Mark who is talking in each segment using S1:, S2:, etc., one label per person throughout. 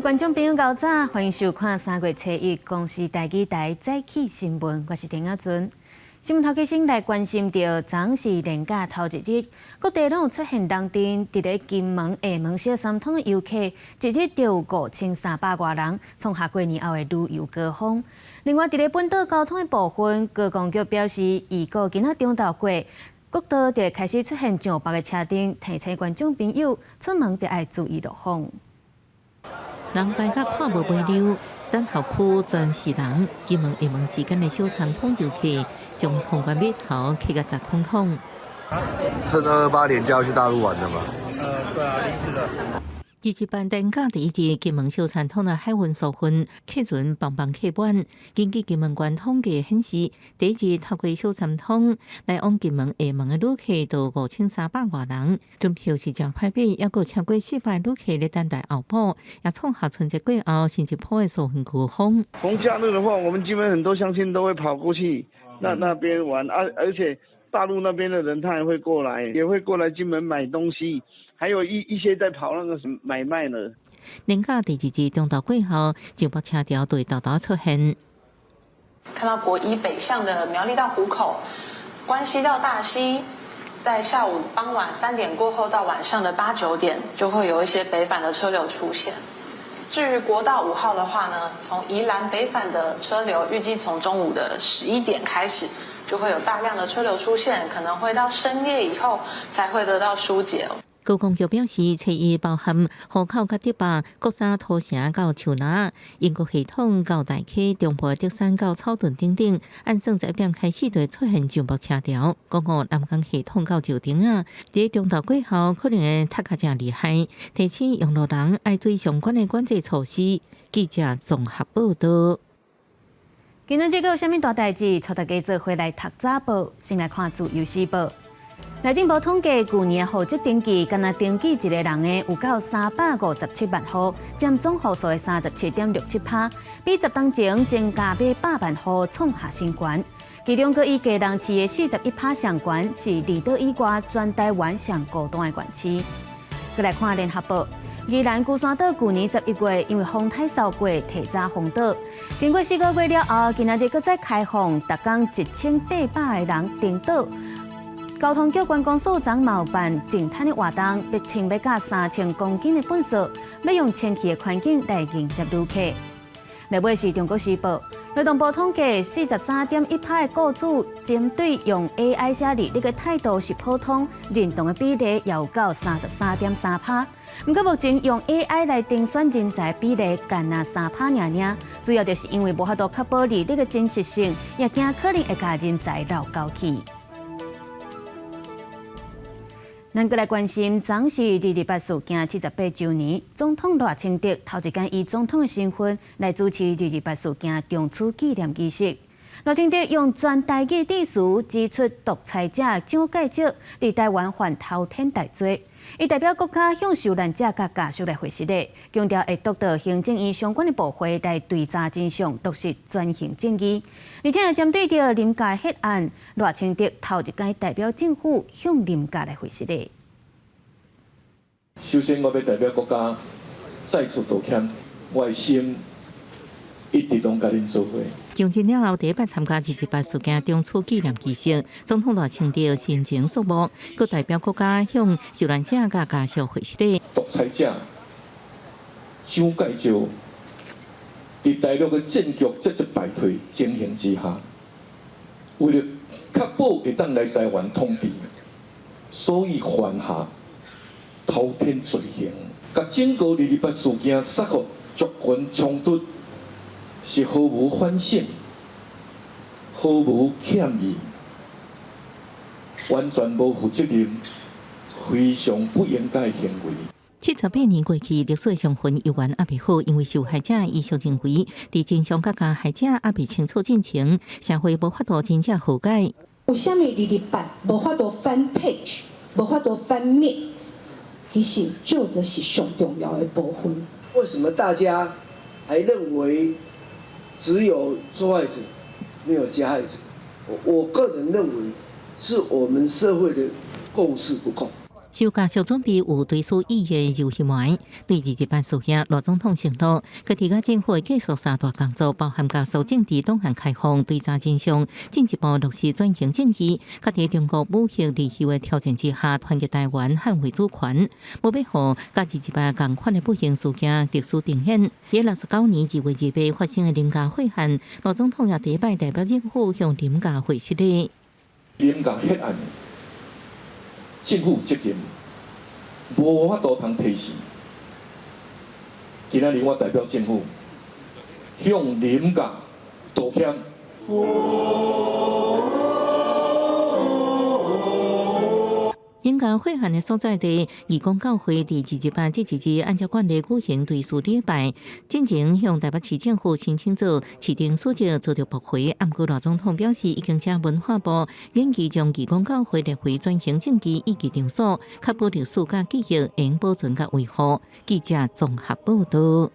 S1: 观众朋友，早早，欢迎收看3月初1公视台语台早起新闻，我是丁雅纯。新闻头起先来关心到，昨是连假头一日，各地拢有出现当天伫咧金门、厦门小三通的游客，一日就有5300多人，创下过年后的旅游高峰。另外，伫咧本岛交通的部分，高公局表示，预告今仔中昼过，各道就开始出现上北的车顶，提醒观众朋友出门就要注意路况。
S2: 人排甲看无袂溜，等候区全是人，金门、厦门之间的小三通游客，将通关码头开个直通通。
S3: 趁228连假要去大陆玩的吗？
S4: 对啊，临时的。
S2: 日日办登假第一日，金门小三通的海运疏运客船帮帮客满。根据金门县统计显示，第一日透过小三通来往金门、厦门的旅客都5300多人，准票是真歹买，还有超过400旅客咧等待候补，也创下春节过后新一波的疏运高峰。
S5: 逢假日的话，我们基本很多乡亲都会跑过去那边玩啊，而且大陆那边的人他也会过来金门买东西。还有一些在跑那个什么买卖呢。
S2: 年假第二日中昼过后，上北车条对道出现。
S6: 看到国一北向的苗栗到湖口、关西到大溪，在下午傍晚3点过后到晚上的8、9点，就会有一些北返的车流出现。至于国道5号的话呢，从宜兰北返的车流，预计从中午的11点开始，就会有大量的车流出现，可能会到深夜以后才会得到疏解。
S2: 高公局表示，初一包含河口甲竹北、国沙土城到树林、英国系统到大溪、中部竹山到草屯等等，按算11点开始就会出现上北车条。讲南港系统到石碇啊，伫中昼过后可能会塌较真厉害，提醒用路人爱注意相关的管制措施。记者综合报道。
S1: 今日这个有啥物大代志？带大家做回来读早报，先来看自由时报。内政部统计，去年户籍登记，敢若登记一个人的有到357万户，占总户数的37.67%，比10当前增加800万户，创下新高。其中，佮以家人市的41%上悬，是离岛以外全台湾上高端的县市。佮来看联合报，宜兰龟山岛去年11月因为风太扫过，提早封岛。经过4个月了后，今仔日佮再开放，逐工1800个人登岛。交通局观光所长嘛有办净滩的活动，逼称要加3000公斤的粪扫，要用清气的环境来迎接旅客。另外是中国时报，劳动部统计，43.1%的雇主针对用 AI 写履历的态度是普通，认同的比例也有到33.3%。不过目前用 AI 来定选人才比例干那3%尔，主要就是因为无法度确保履历的真实性，也惊可能会甲人才绕高去。咱过来关心，昨是228事件78周年，总统赖清德头一天以总统的身份来主持228事件中处纪念仪式。赖清德用全台语致辞，指出独裁者蒋介石伫台湾犯滔天大罪，伊代表国家向受难者甲家属来回失礼，强调会督导行政院相关的部会来追查真相，落实专行正义。而且针对着林家血案，赖清德头一天代表政府向林家来回失礼。
S7: 首先，我要代表国家再次道歉，我的心一直拢甲恁做伙。
S2: 上任了后，第一摆参加228事件中处纪念仪式，总统赖清德心情肃穆，佮代表国家向受难者甲家属回失礼。
S7: 独裁者蒋介石伫大陆的政局节节败退情形之下，为了确保会当来台湾统治，所以犯下滔天罪行，甲整个228事件杀戮族群冲突是毫无反省、毫无歉意，完全无负责任，非常不应该的行为。
S2: 78年过去，历史上分犹原也未好，因为受害者遗属认为，伫真相甲加害者也未清楚进程，社会无法度真正和解。
S8: 有啥物228无法度翻 page， 无法度翻面，其实这则是上重要的部分。
S9: 为什么大家还认为只有受害者，没有加害者？我个人认为，是我们社会的共识不够。
S2: 首家小准备有对数意的游戏玩，对28事件，罗总统承诺，佢哋嘅政府会继续三大工作，包含加速政治动向开放、对查真相，进一步落实转型正义，佢喺中国武力利诱嘅挑战之下，团结台湾，捍卫主权。冇必好，加28共款嘅不幸事件特殊呈现。喺69年2月2日发生嘅林家血案，罗总统也第一摆代表政府向林家会失礼。
S7: 林家血案，政府责任无法度通提示。今仔日我代表政府向林家道歉。
S2: 林家血案的所在地，义工教会伫28这一日按照惯例举行对事礼拜，进前向台北市政府申请做市政书记做着驳回。按过罗总统表示，已经请文化部研究将义工教会列回转型政绩以及场所，确保历史甲记忆应保存甲维护。记者综合报道。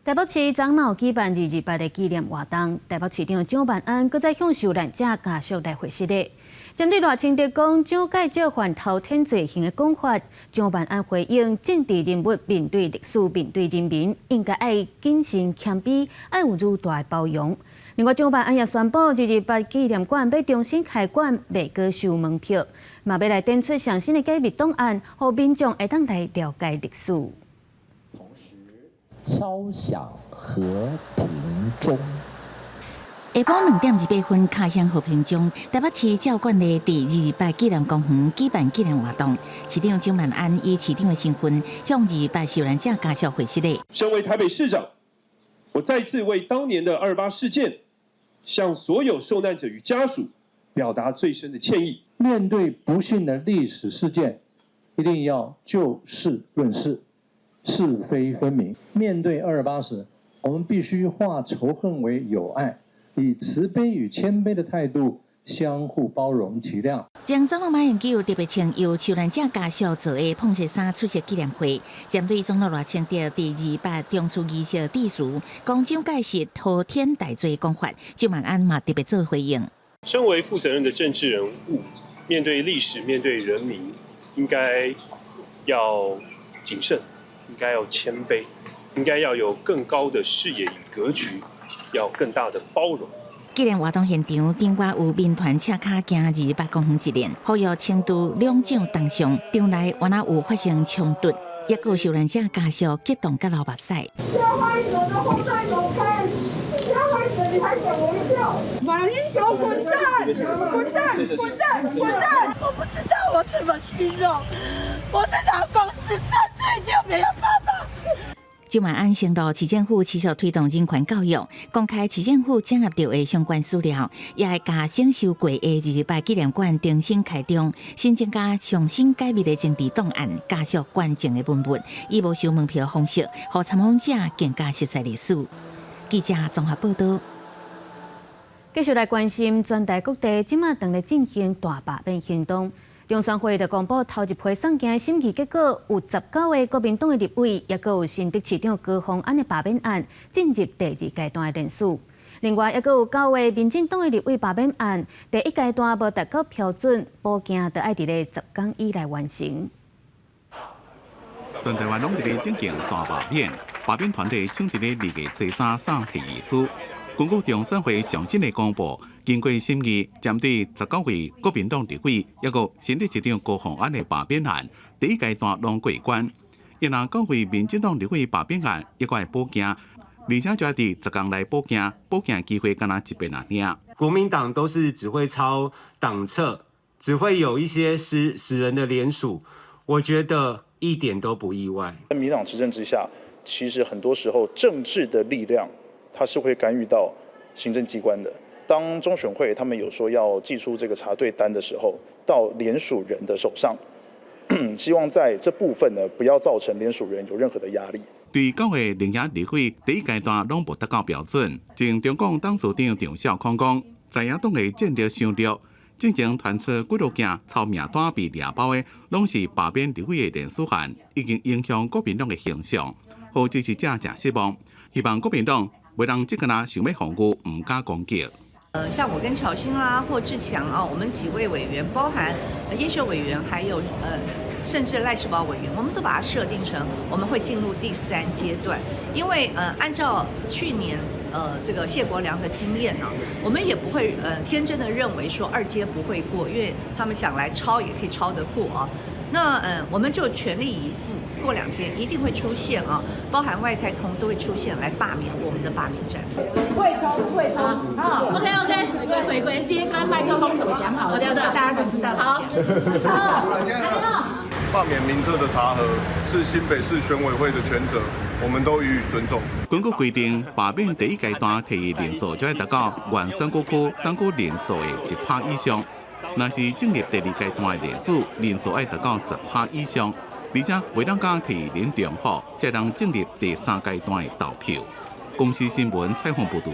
S1: 台北市昨晚举办228的纪念活动，台北市长蒋万安搁再向受难者家属来回失礼。针对赖清德讲蒋介石犯滔天罪行的讲法，蒋万安回应：政治人物面对历史、面对人民，应该爱谨慎谦卑，爱有愈大的包容。另外，蒋万安也宣布228纪念馆要重新开馆，袂搁收门票，嘛要来展出上新的解密档案，让民众会当来了解历史。
S10: 同时，敲响和平钟。
S11: 下晡2点28分，敲响和平钟。台北市教馆的第228纪念公园举办纪念活动，市长蒋万安以市长的身份向228受难者家属回失礼。
S12: 身为台北市长，我再次为当年的228事件，向所有受难者与家属表达最深的歉意。
S10: 面对不幸的历史事件，一定要就事论事，是非分明。面对228时，我们必须化仇恨为友爱。以慈悲与谦卑的态度相互包容体谅。
S11: 将总统马英九特别请由受难者家属做的碰色衫出席纪念会，针对总统赖清德第228中出仪式致辞，讲蒋介石滔天大罪讲法，蒋万安嘛特别做回应。
S12: 身为负责任的政治人物，面对历史、面对人民，应该要谨慎，应该要谦卑，应该要有更高的视野与格局。要更大的包容。
S11: 纪念活动现场，场外有民团车卡行228公园一连，呼吁清除两蒋当上。场内原来有发生冲突，也有受难者家属激动甲流目屎。
S13: 要害者的后代走开！要害者你还讲微笑？马英九滚蛋！滚蛋！滚蛋！滚蛋！我不知道我怎么形容，我的老公13岁就没有爸爸。
S11: 蒋万安承诺，市政府持续推动人权教育，公开市政府整合到的相关资料，也会把整修过的228纪念馆重新开张，新增加上新解密的政治档案、家属关键的文物，以无收门票方式，让参访者更加熟悉历史。记者综合报道。
S1: 继续来关心全台各地即马正在进行大罢免行动。中选会就公布头一批送件审议结果，有19位国民党的立委，也有新竹市长高虹安的罢免案进入第2阶段的联署。另外，也有9位民进党的立委罢免案，第1阶段无达到标准，补件就要伫咧10天以内完成。
S14: 全台湾拢伫咧进行大罢免，罢免团队抢伫咧2月13送提议书。根据中选会上新的公布，经过审议，针对19位国民党立委，也有新竹市长高虹安的罢免案，第1阶段拢过关。因若9位民进党立委罢免案，也会补件，而且就要伫10天内补件，补件机会敢若1倍那尔。
S15: 国民党都是只会抄党册，只会有一些死人的联署，我觉得一点都不意外。
S16: 在民党执政之下，其实很多时候政治的力量，它是会干预到行政机关的。当中选会他们有说要寄出这个查对单的时候，到联署人的手上，希望在这部分呢，不要造成联署人有任何的压力。
S14: 对9位领衔立委第1阶段拢无达到标准，前中共董事长张少康讲，在野党的战略伤弱，进前传出几路件抄名单被掠包的，拢是罢免立委的联署案，已经影响国民党的形象，互支持者真失望。希望国民党袂让这个人想要防御，唔敢攻击。
S17: 像我跟乔欣啦或志强啊，我们几位委员，包含叶秀委员，还有甚至赖世宝委员，我们都把它设定成我们会进入第3阶段，因为按照去年这个谢国良的经验呢，我们也不会天真的认为说2阶不会过，因为他们想来抄也可以抄得过啊。那我们就全力以赴。过2天一定会出现啊，包含外太空都会出现来罢免我们的罢免战。
S13: 会冲啊 ！OK， 回归。今天刚麦克风怎么讲好了，大家就知道。好，
S4: 罢免名册的查核是新北市选委会的权责，我们都予以尊重。
S14: 根据规定，罢免第1阶段提议人数就要达到原选举区选举人数的1%以上，若是进入第2阶段的人数要达到10%以上。而且未当甲提人重复，才能进入第3阶段的投票。公司新闻采访报道。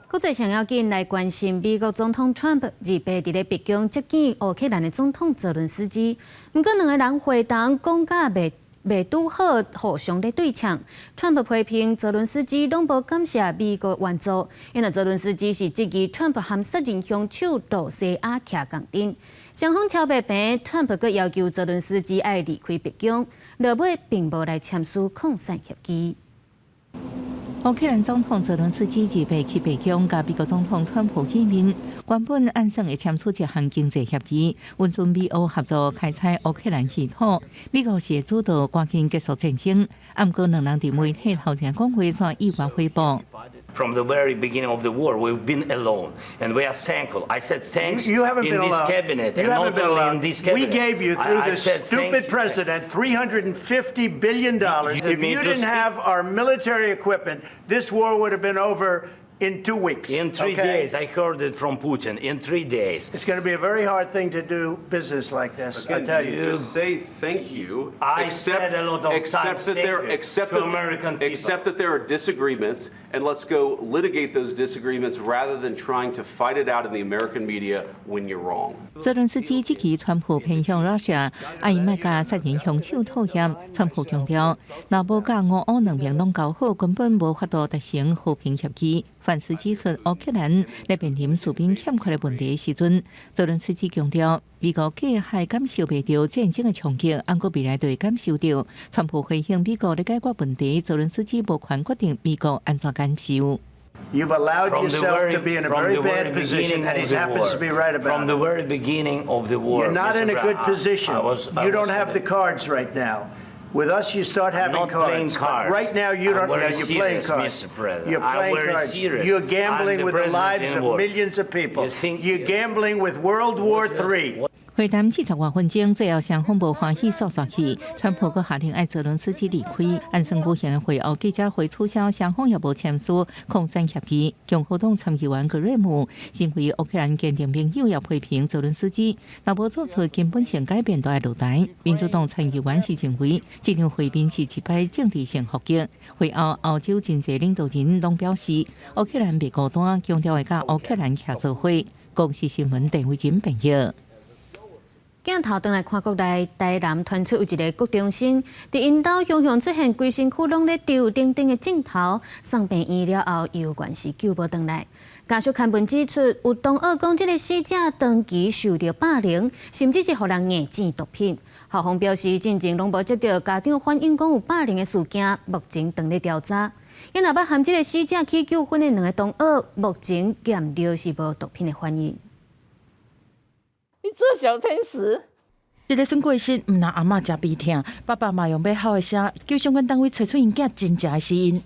S1: 国际上要紧来关心美国总统 Trump 日白伫咧白宫接见乌克兰的总统泽伦斯基，不过2个人会谈讲甲未拄好，互相咧对呛。Trump 批评泽伦斯基拢无感谢美国援助，因为泽伦斯基是质疑 Trump 和杀人凶手杜西亚徛共阵。双方敲白平 ，Trump 阁要求泽伦斯基爱离开白宫，落尾并无来签署扩散协议。
S2: 乌克兰总统泽伦斯基日白去白宫，甲美国总统川普见面。原本按算会签署一项经济协议，允准美欧合作开采乌克兰稀土。美国是主导赶紧结束战争，不过2人伫媒体头前讲话却意外回报。
S18: From the very beginning of the war, we've been alone, and we are thankful. I said thanks
S19: you haven't
S18: in
S19: been
S18: this
S19: alone.
S18: cabinet,
S19: you
S18: and
S19: haven't
S18: not
S19: been
S18: only
S19: alone.
S18: in this cabinet.
S19: We gave you, through
S18: I
S19: this
S18: said
S19: stupid president, $350 billion. If you didn't have our military equipment, this war would have been over in 2 weeks.
S18: In 3 days, I heard it from Putin. In 3 days.
S19: It's going to be a very hard thing to do business like this. I tell you.
S20: Just say thank you.
S18: I said a lot of times
S20: that there are disagreements, and let's go litigate those disagreements rather than trying to fight it out in the American media when you're wrong.
S2: 泽伦斯基即期川普偏向 Russia， 伊莫甲杀人凶手妥协。川普强调，若无甲俄乌2边拢搞好，根本无法度达成和平协议。反思指出，乌克兰在面临士兵欠缺的问题时阵，泽伦斯基强调，美国计还感受袂到战争的冲击，不过未来就会感受到。川普回应美国在解决问题，泽伦斯基无权决定美国安怎感受。
S19: You've allowed yourself to be in a very bad position, and he happens to be right about it.
S18: From the very beginning of the war,
S19: you're not in a good position. You don't have the cards right now. With us, you start having cards. But right now, you don't. You're playing cards. You're playing cards. You're gambling with the lives of millions of people. You're gambling with World War III.
S2: 会谈40多分钟，最后双方无欢喜煞煞气。川普阁下令爱泽伦斯基离开。按算举行的会后记者会取消，双方也无签署扩散协议。共和党参议员格瑞姆认为乌克兰坚定朋友要批评泽伦斯基，若无做出根本性改变，就要落台。民主党参议员是认为这场会面是一摆政治性伏击。会后，欧洲真济领导人拢表示，乌克兰美国党强调会甲乌克兰协作会。公司新闻陈慧珍报道。
S1: 镜头转来看国内，台南传出有一个国中生，伫因兜雄雄出现规身躯拢咧丢钉钉的镜头，送病院了后，有关系救无回来。家属刊文指出，有同学讲，这个死者长期受到霸凌，甚至是互人硬剪毒品。校方表示，进前拢无接到家长反映讲有霸凌的事件，目前正咧调查。因若捌含这个死者去救婚的2个同学，目前验到是无毒品的反应。
S21: 你这小天使！一个孙过身，毋让阿嬷食鼻痛，爸爸嘛用要好的声，叫相关单位找出因囝真正的死因。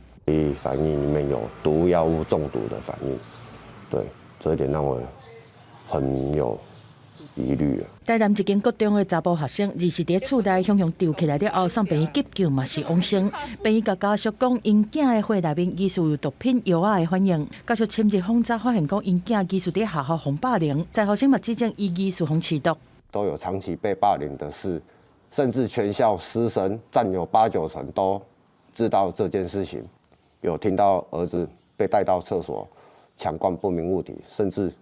S22: 反应里面有毒药物中毒的反应，对，这一点让我很有疑虑。
S21: 台南一间国中的查甫学生，二是伫厝内雄雄丢起来了后，送病院急救嘛是往生。病院甲家属讲，因囝的血内面疑似有毒品药仔的反应。家属深入访查，发现讲因囝疑似伫学校被霸凌，在学生嘛指证伊疑似被取毒。
S22: 都有长期被霸凌的事，甚至全校师生占有8、9成都知道这件事情。有听到儿子被带到厕所强灌不明物体，甚至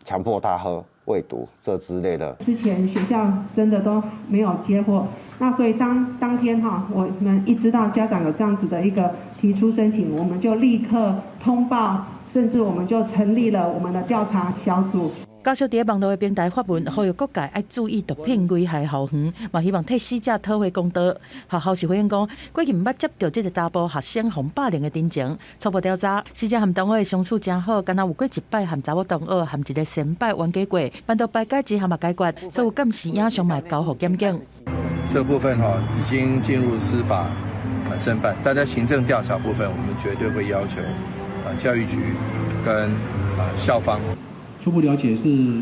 S22: 强迫他喝喂毒这之类的。
S23: 之前学校真的都没有接获，那所以当天我们一知道家长有这样子的一个提出申请，我们就立刻通报甚至我们就成立了我们的调查小组。
S21: 教授伫网络的平台发文，呼吁各界要注意毒品危害后园，嘛希望替死者讨回公道。学校是回应讲，过去毋捌接到这个查甫学生被霸凌的真情。初步调查，死者和同学的相处真好，敢若有过一摆和查某同学和一个先摆冤家过，办到排解之后嘛解决，所有监视影像嘛交予检警。
S3: 这部分已经进入司法侦办，但在行政调查部分，我们绝对会要求教育局跟校方。
S10: 初步了解是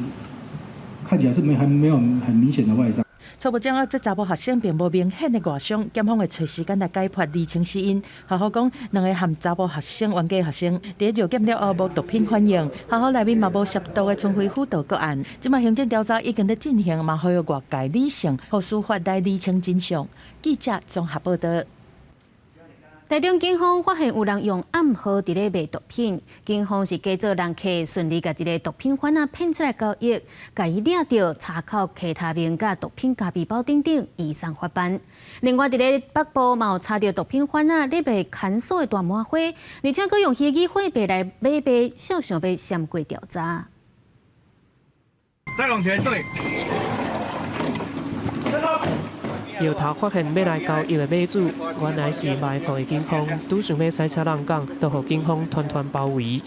S10: 看起来是还没有很明显的外伤。
S21: 初步掌握这查甫学生并无明显的外伤，检方会找时间来解剖厘清死因。学校讲，两个和查甫学生冤家学生，第一药检了后无毒品反应，学校内面嘛无涉毒的春暉辅导个案。即卖行政调查已经在进行，嘛呼吁外界理性，和司法来厘清真相。记者综合报道。
S1: 台中警方发现有人用暗号伫咧卖毒品，警方是假做人客，顺利甲一个毒品贩仔骗出来交易，甲伊掠到查扣其他名甲毒品加皮包等等，移送法办。另外，伫咧北部嘛有查到毒品贩仔咧卖看守的大麻花，而且佫用虚拟货币来买卖，想要闪过调查。
S5: 再往前对。
S6: 摇头发现要来交易的买主，原来是卖货的警方，拄想要塞车人港，都被警方团团包围。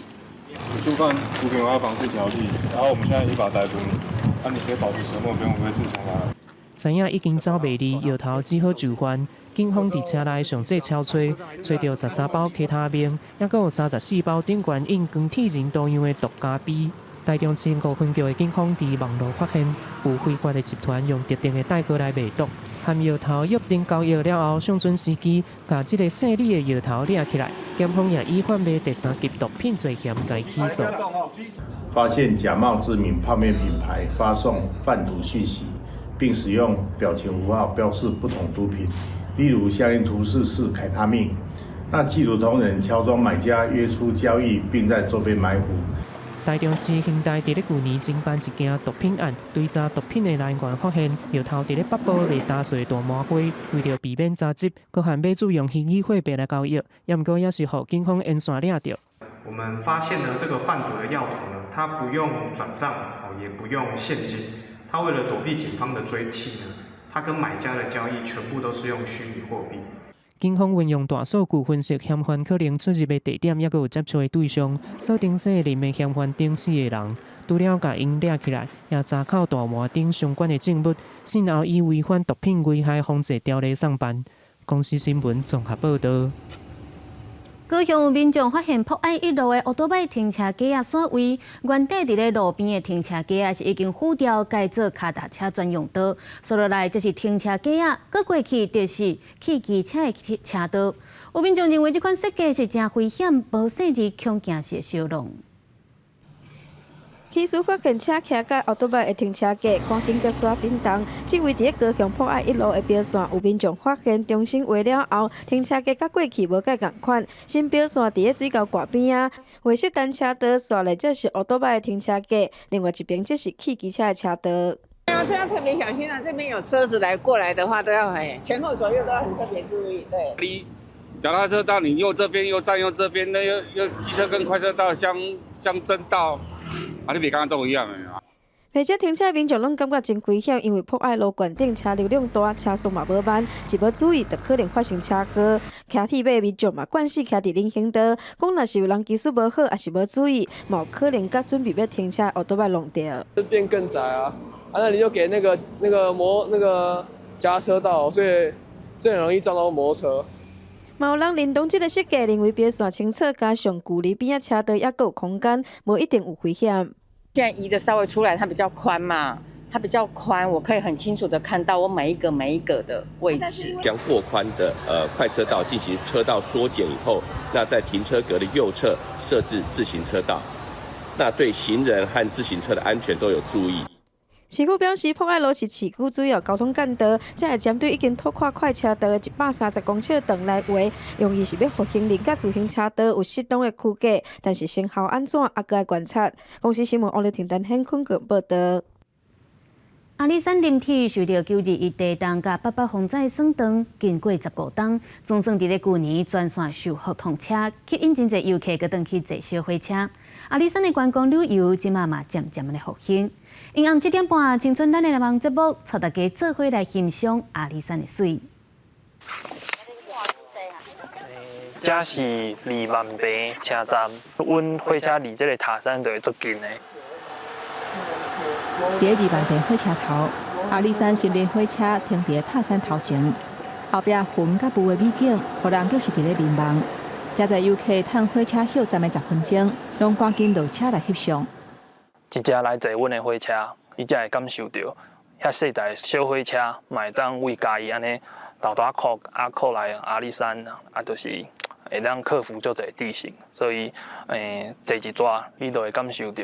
S4: 触犯毒品危害防治条例，然后我们现在依法逮捕你，那你可以保持沉默，不用违自从来。
S6: 知影已经走袂离，摇头只好就范。警方伫车内详细敲找，找到13包K他命，也佫有34包顶悬印光体人多样的毒加币。台中市5分局的警方伫网络发现，有非法的集团用特定的代号来卖毒。和摇头约定交易了后，上阵时机，把这个姓李的摇头抓起来，检方也依犯卖第3级毒品罪嫌，该起诉。
S24: 发现假冒知名泡面品牌发送贩毒讯息，并使用表情符号标示不同毒品，例如相应图示是凯他命。那缉毒同仁乔装买家约出交易，并在周边埋伏。
S6: 台中市刑大伫咧去年侦办一件毒品案，追查毒品的来源发现，摇头伫咧北部卖打碎大麻花，为了避免查缉，佮和买主用虚拟货币来交易，也毋过也是互警方沿线抓到。
S25: 我们发现呢，这个贩毒的药头呢，它不用转账，也不用现金，它为了躲避警方的追缉呢，它跟买家的交易全部都是用虚拟货币。
S6: 警方运用大数据分析嫌犯可能出入的地点，也有接触的对象，锁定说林的嫌犯等4个人，除了把因抓起来，也查扣大麻等相关的证物，先后以违反毒品危害防治条例送办。公司新闻综合报道。
S1: 高雄有民众发现博爱1路的奥多拜停车格锁位，原底伫咧路边的停车格是已经糊掉，改做脚踏车专用道。说落来，这是停车格搁过去就是去机车的车道。有民众认为这款设计是真危险，无细致恐惊是烧弄。
S26: 起司发现车徛甲奥多拜的停车格，赶紧甲刷叮当。这位伫高雄博爱1路的标线，有民众发现重新画了后，停车格甲过去无介共款。新标线伫咧水沟挂边啊，灰色单车道刷嘞，这是奥多拜的停车格，另外一边这是汽机车的车道。
S27: 这要特别小心啊！这边有车子来过来的话，都要前后左右都要很特别注意。对。
S28: 脚踏车道，你右这边又占用这边，那又机车跟快车道相争道。你比刚刚都一样的啊！
S26: 而且停车民众拢感觉真危险，因为博爱路管顶车流量大，车速嘛无慢，一无注意就可能发生车祸。骑铁马民众嘛惯势骑伫人行道，讲若是有人技术无好，也是无注意，嘛有可能甲准备要停车奥多拜弄掉。
S29: 变更窄啊！那你就给那个加车道，所以很容易撞到摩托车。
S26: 嘛有人认同这个设计，认为标线清澈加上距离边仔车道也有空间，无一定有危险。
S30: 现在移的稍微出来，它比较宽嘛，它比较宽，我可以很清楚的看到我每一个的位置。
S31: 将过宽的快车道进行车道缩减以后，那在停车格的右侧设置自行车道，那对行人和自行车的安全都有注意。
S26: 市府表示，博爱路是市区主要交通干道，才会针对已经拓宽快车道的130公尺长来画，用意是要互行人甲自行车道有适当的区隔，但是成效安怎，还佫要观察。公司新闻王刘婷丹、hen坤报道。
S1: 阿里山林体受到9日一地震甲800风灾损伤，经过15天，总算伫咧旧年全线修复通车，吸引真侪游客搁转去坐小火车。阿里山的观光旅游即马嘛渐渐咧复兴。因暗7点半，青春咱的网节目，带大家做伙来欣赏阿里山的水。
S7: 这是2万坪车站，阮火车离这个塔山就会足近的。
S8: 伫2万坪火车头，阿里山森林火车停伫塔山头前，后壁云甲雾的美景，互人就是伫咧迷茫。真侪游客趁火车休站的10分钟，拢赶紧落车来翕相。
S7: 一只来坐阮的火车，伊才会感受到遐细台小火车，嘛会当为家己安尼豆豆靠来阿里山就是会当克服足侪地形，所以坐一抓，你就会感受到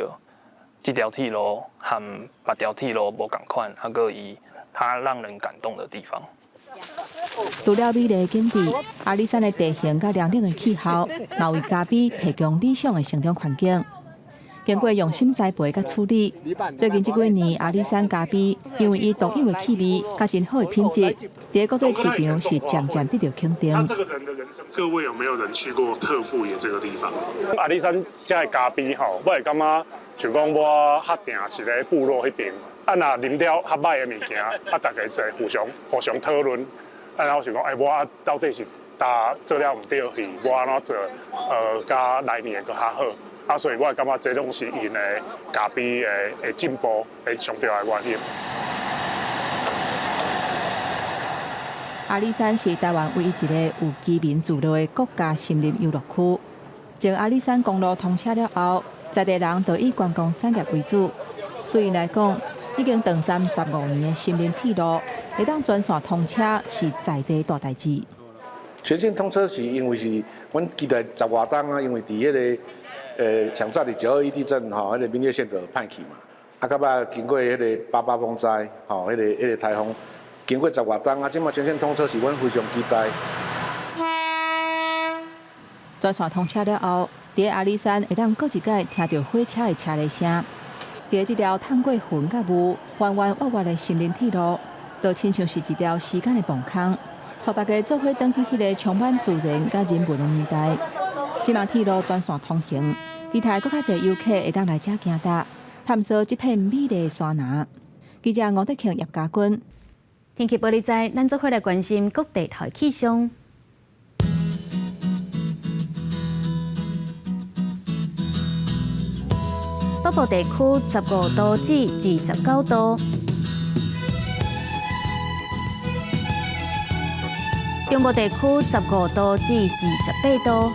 S7: 这条铁路和别条铁路无共款，个伊它让人感动的地方。
S8: 除了美丽的景致，阿里山的地形甲凉冷的气候，嘛为嘉宾提供理想的成长环境。经过用心栽培甲处理，最近这几年阿里山咖啡因为伊独有的气味甲真好的品质，伫国际市场是渐渐得到肯定。
S9: 他这个人的人生，各位有没有人去过特富野这个地方？
S4: 阿里山这个咖啡吼，我会感觉就讲我较定是咧部落迄边，若啉了较歹的物件，大家在互相讨论，然后想讲，我到底是做了唔对去，我安怎做，甲来年会较好。所以我感觉这种是因的咖啡的进步的上重要的原因。
S8: 阿里山是台湾唯一一个有居民住落的国家森林游乐区。从阿里山公路通车了后，在地人就以观光产业为主。对因来讲，已经长站15年的森林铁路，会当全线通车是在地大代志。
S24: 全线通车是因为是阮期待10外冬啊，因为伫迄个上早伫921地震吼，迄个闽月线就歹去嘛。到尾经过迄个88风灾吼，迄个台风，经过10外冬啊，即马全线通车是阮非常期待。
S8: 全线通车了后，伫阿里山会当过一摆听到火车的车铃声。伫这条透过云甲雾、弯弯弯弯的森林铁路，就亲像是一条时间的磅空。带大家做伙返去迄个充满自然甲人文的年代。即马铁路全线通行，期待更较侪游客会当来遮行踏，探索这片美丽的山林。记者吴德庆、叶家军。
S1: 天气玻璃在，咱做伙来关心各地头气象。北部地区15度至29度。中部地区15度至28度，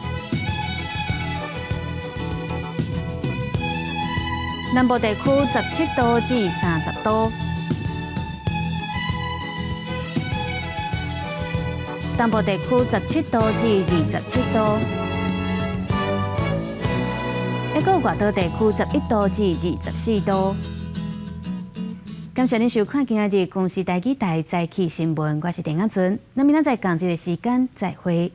S1: 南部地区17度至30度，东部地区17度至27度，还有外岛地区11度至24度。感谢您收看今日公视台记台早起新闻，我是田雅纯，那明仔载同一个时间再会。